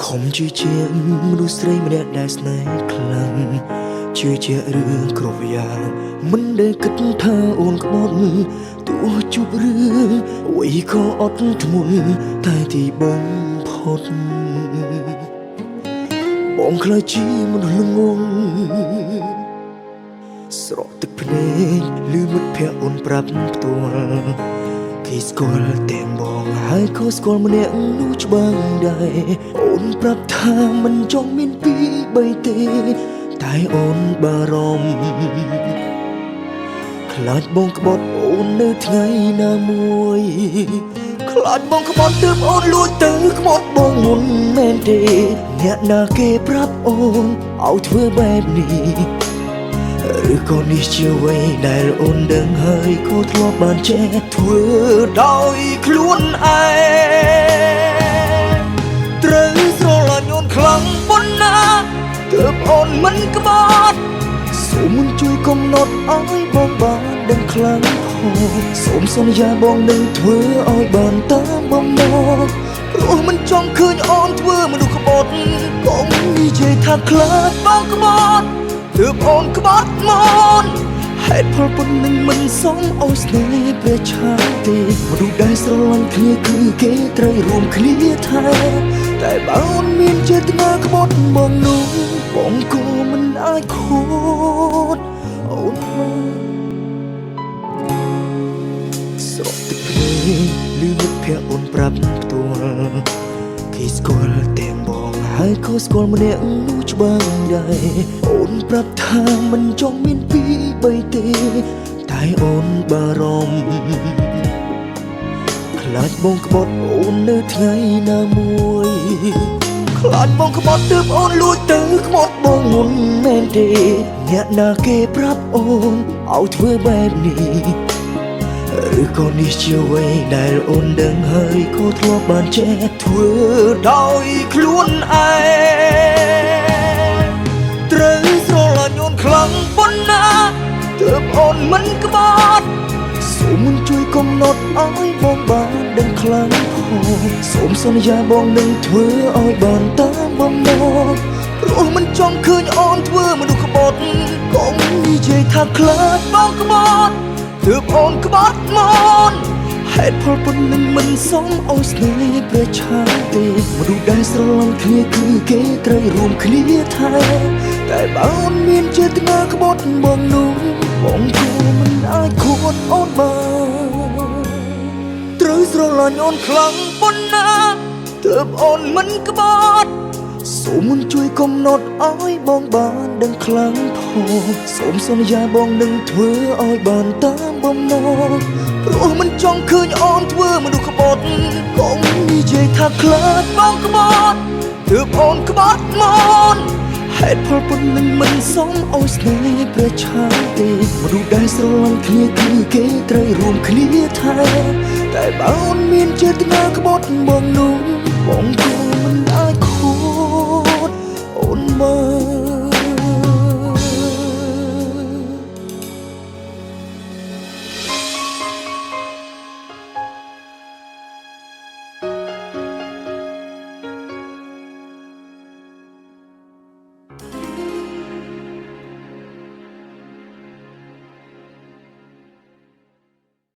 ខំជឿជាក់មនុស្សស្រីម្នាក់ដែលស្នេហ៍ខ្លាំងជឿជាក់រឿងគ្រប់យ៉ាងមិនដែលគិតថាអូនក្បត់ទោះជួបរឿងអ្វីក៏អត់ធ្មត់តែទីបំផុតបងខ្លាចជាមនុស្សល្ងងស្រក់ទឹកភ្នែកឮមិត្តភក្តិអូនប្រាប់ផ្ទាល់គេស្គាល់តែបងហើយក៏ស្គាល់ម្នាក់នោះច្បាស់ដែរអូនប្រាប់ថាមិនចង់មានពីរបីទេតែអូនបារម្ភខ្លាចបងក្បត់អូននៅថ្ងៃណាមួយខ្លាចបងក្បត់ទើបអូនលួចទៅក្បត់បងមុនមែនទេអ្នកណាគេប្រាប់អូនឲ្យធ្វើបែបនេះឬក៏នេះជាអ្វីដែលអូនដឹងហើយក៏ធ្លាប់បានចេះធ្វើដោយខ្លួនឯងត្រូវស្រឡាញ់អូនខ្លាំងប៉ុណ្ណាទើបអូនមិនក្បត់សូមជួយកំណត់ឲ្យបងបានដឹងខ្លាំងសូមសន្យាបងនឹងធ្វើឲ្យបានតាមបំណងព្រោះមិនចង់ឃើញអូនធ្វើមនុស្សក្បត់កុំនិយាយថាខ្លាចបងក្បត់ទើបអូនក្បត់មកហេតុផលប៉ុណ្្នឹងមិនសមឲ្យស្នេហ៍ព្រះឆាទេមនុស្សដែលស្រឡាញ់គ្នាគឺគេត្រូវរួមគ្នាថែតែបើអូនមានចេតនាក្បត់បងនោះបងក៏មិនអាចខូចអូនមកស្រក់ទឹកភ្នែកឮមិត្តភក្តិអូនប្រាប់ផ្ទាល់គេស្គាល់តែបងហើយក៏ស្គាល់ម្នាក់នោះច្បាស់ដែរអូនប្រាប់ថាមិនចង់មានពីរបីទេតែអូនបារម្ភខ្លាចបងក្បត់អូននៅថ្ងៃណាមួយខ្លាចបងក្បត់ទើបអូនលួចទៅក្បត់បងមុនមែនទេអ្នកណាគេប្រាប់អូនឲ្យធ្វើបែបនេះឬក៏នេះជាអ្វីដែលអូនដឹងហើយក៏ធ្លាប់បានចេះធ្វើដោយខ្លួនឯងត្រូវស្រឡាញ់អូនខ្លាំងប៉ុណ្ណាទើបអូនមិនក្បត់សូមជួយកំណត់ឲ្យបងបានដឹងខ្លាំងសូមសន្យាបងនឹងធ្វើឲ្យបានតាមបំណងព្រោះមិនចង់ឃើញអូនធ្វើមនុស្សក្បត់កុំនិយាយថាខ្លាចបងក្បត់ទើបអូនក្បត់មកហេតុផលប៉ុណ្្នឹងមិនសមឲ្យស្នេហ៍ព្រះឆាទេមនុស្សដែលស្រឡាញ់គ្នាគឺគេត្រូវរួមគ្នាថែតែបើអូនមានចេតនាក្បត់បងនោះបងក៏មិនអាចខួតអូនបានត្រូវស្រឡាញ់អូនខ្លាំងប៉ុណ្ណាទើបអូនមិនក្បត់សូមជួយកំណត់ឲ្យបងបានដឹងខ្លាំងផងសូមសន្យាបងនឹងធ្វើឲ្យបានតាមបំណងព្រោះមិនចង់ឃើញអូនធ្វើមនុស្សក្បត់កុំនិយាយថាខ្លាចបងក្បត់ទើបអូនក្បត់មកហេតុផលប៉ុណ្្នឹងមិនសមឲ្យស្នេហ៍ព្រះឆាទេមនុស្សដែលស្រឡាញ់គ្នាគឺគេត្រូវរួមគ្នាថែតែបើអូនមានចេតនាក្បត់បងនោះបងក៏